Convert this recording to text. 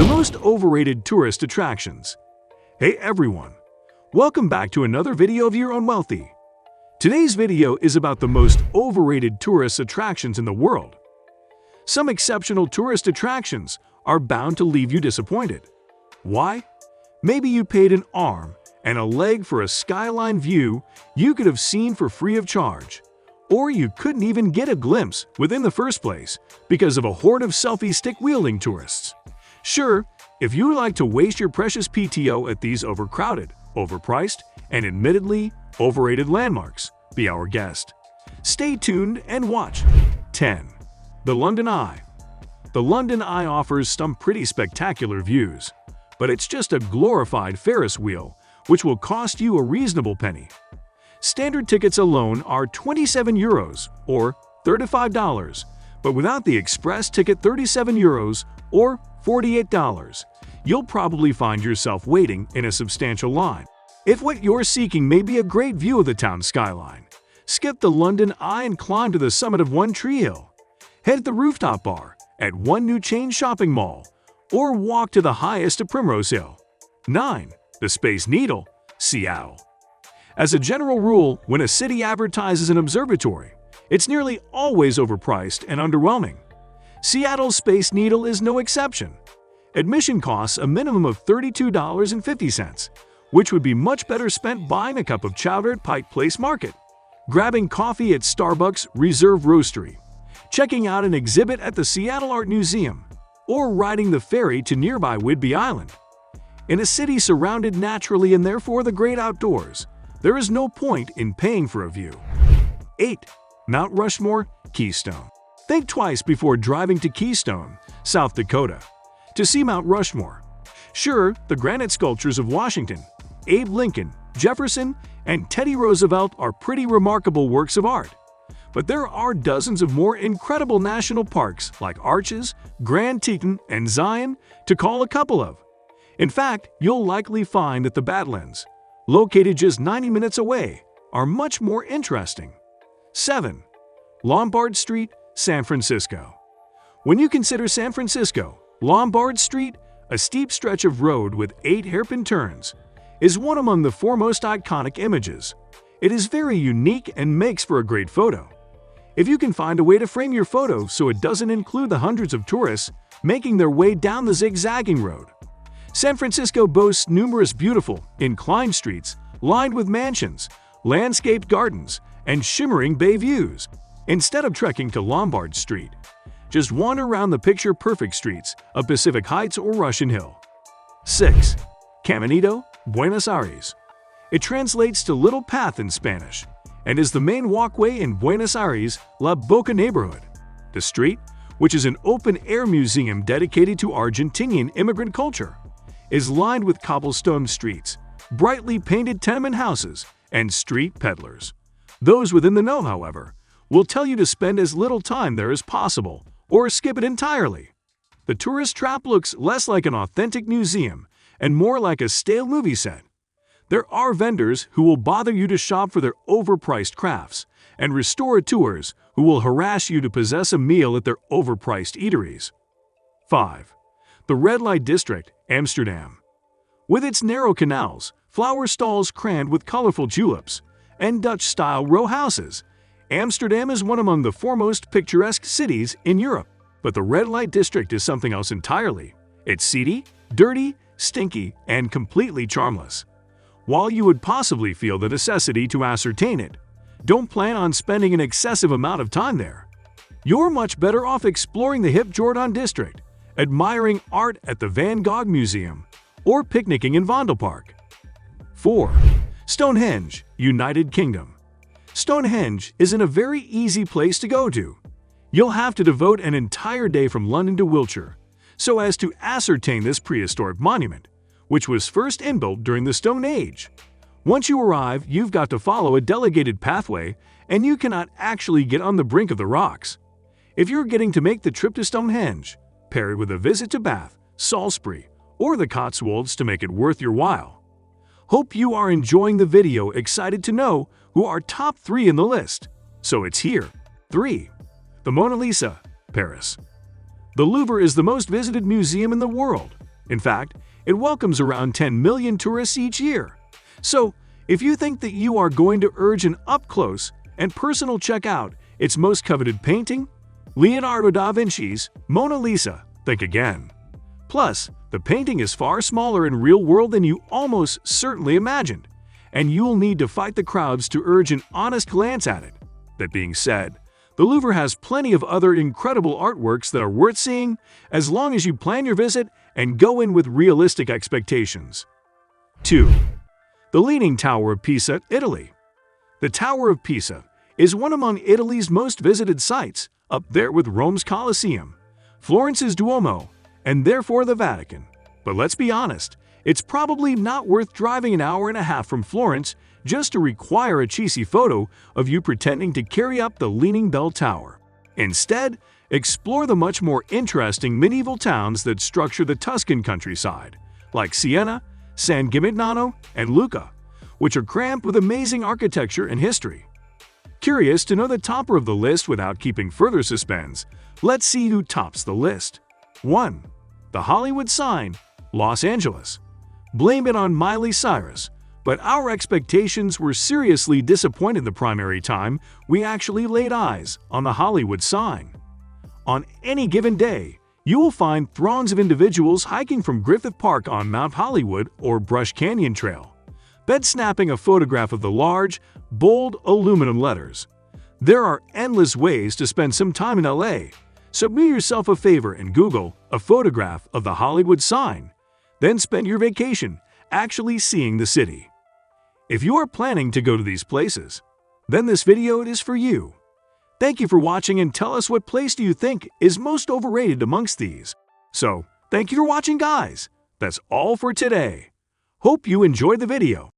The most overrated tourist attractions. Hey everyone, welcome back to another video of Your Own Wealthy. Today's video is about the most overrated tourist attractions in the world. Some exceptional tourist attractions are bound to leave you disappointed. Why? Maybe you paid an arm and a leg for a skyline view you could have seen for free of charge. Or you couldn't even get a glimpse within the first place because of a horde of selfie stick-wielding tourists. Sure, if you would like to waste your precious PTO at these overcrowded, overpriced, and admittedly overrated landmarks, be our guest. Stay tuned and watch. 10. The London Eye. The London Eye offers some pretty spectacular views, but it's just a glorified Ferris wheel, which will cost you a reasonable penny. Standard tickets alone are €27 or $35, but without the express ticket €37 or $48, you'll probably find yourself waiting in a substantial line. If what you're seeking may be a great view of the town skyline, skip the London Eye and climb to the summit of One Tree Hill. Head to the rooftop bar at one new chain shopping mall, or walk to the highest of Primrose Hill. 9. The Space Needle, Seattle. As a general rule, when a city advertises an observatory, it's nearly always overpriced and underwhelming. Seattle's Space Needle is no exception. Admission costs a minimum of $32.50, which would be much better spent buying a cup of chowder at Pike Place Market, grabbing coffee at Starbucks Reserve Roastery, checking out an exhibit at the Seattle Art Museum, or riding the ferry to nearby Whidbey Island. In a city surrounded naturally and therefore the great outdoors, there is no point in paying for a view. 8. Mount Rushmore, Keystone. Think twice before driving to Keystone, South Dakota, to see Mount Rushmore. Sure, the granite sculptures of Washington, Abe Lincoln, Jefferson, and Teddy Roosevelt are pretty remarkable works of art. But there are dozens of more incredible national parks like Arches, Grand Teton, and Zion to call a couple of. In fact, you'll likely find that the Badlands, located just 90 minutes away, are much more interesting. 7. Lombard Street, San Francisco. When you consider San Francisco, Lombard Street, a steep stretch of road with 8 hairpin turns, is one among the foremost iconic images. It is very unique and makes for a great photo. If you can find a way to frame your photo so it doesn't include the hundreds of tourists making their way down the zigzagging road. San Francisco boasts numerous beautiful, inclined streets lined with mansions, landscaped gardens, and shimmering bay views. Instead of trekking to Lombard Street, just wander around the picture-perfect streets of Pacific Heights or Russian Hill. 6. Caminito, Buenos Aires. It translates to Little Path in Spanish and is the main walkway in Buenos Aires' La Boca neighborhood. The street, which is an open-air museum dedicated to Argentinian immigrant culture, is lined with cobblestone streets, brightly painted tenement houses, and street peddlers. Those within the know, however, will tell you to spend as little time there as possible or skip it entirely. The tourist trap looks less like an authentic museum and more like a stale movie set. There are vendors who will bother you to shop for their overpriced crafts, and restaurant tours who will harass you to possess a meal at their overpriced eateries. 5. The Red Light District, Amsterdam. With its narrow canals, flower stalls crammed with colorful tulips, and Dutch-style row houses, Amsterdam is one among the foremost picturesque cities in Europe. But the Red Light District is something else entirely. It's seedy, dirty, stinky, and completely charmless. While you would possibly feel the necessity to ascertain it, don't plan on spending an excessive amount of time there. You're much better off exploring the hip Jordan District, admiring art at the Van Gogh Museum, or picnicking in Vondel Park. 4. Stonehenge, United Kingdom. Stonehenge isn't a very easy place to go to. You'll have to devote an entire day from London to Wiltshire so as to ascertain this prehistoric monument, which was first inbuilt during the Stone Age. Once you arrive, you've got to follow a delegated pathway, and you cannot actually get on the brink of the rocks. If you're getting to make the trip to Stonehenge, pair it with a visit to Bath, Salisbury, or the Cotswolds to make it worth your while. Hope you are enjoying the video, excited to know who are top 3 in the list. So it's here. 3. The Mona Lisa, Paris. The Louvre is the most visited museum in the world, In fact, it welcomes around 10 million tourists each year. So, if you think that you are going to urge an up-close and personal check-out its most coveted painting, Leonardo da Vinci's Mona Lisa, think again. Plus, the painting is far smaller in real world than you almost certainly imagined, and you'll need to fight the crowds to urge an honest glance at it. That being said, the Louvre has plenty of other incredible artworks that are worth seeing as long as you plan your visit and go in with realistic expectations. 2. The Leaning Tower of Pisa, Italy. The Tower of Pisa is one among Italy's most visited sites, up there with Rome's Colosseum, Florence's Duomo, and therefore the Vatican. But let's be honest, it's probably not worth driving an hour and a half from Florence just to require a cheesy photo of you pretending to carry up the Leaning Bell Tower. Instead, explore the much more interesting medieval towns that structure the Tuscan countryside, like Siena, San Gimignano, and Lucca, which are crammed with amazing architecture and history. Curious to know the topper of the list without keeping further suspense, let's see who tops the list. 1. The Hollywood sign, Los Angeles. Blame it on Miley Cyrus, but our expectations were seriously disappointed the primary time we actually laid eyes on the Hollywood sign. On any given day, you will find throngs of individuals hiking from Griffith Park on Mount Hollywood or Brush Canyon Trail, bed-snapping a photograph of the large, bold aluminum letters. There are endless ways to spend some time in LA, so do yourself a favor and Google a photograph of the Hollywood sign. Then spend your vacation actually seeing the city. If you are planning to go to these places, then this video is for you. Thank you for watching and tell us what place do you think is most overrated amongst these. So, thank you for watching, guys. That's all for today. Hope you enjoyed the video.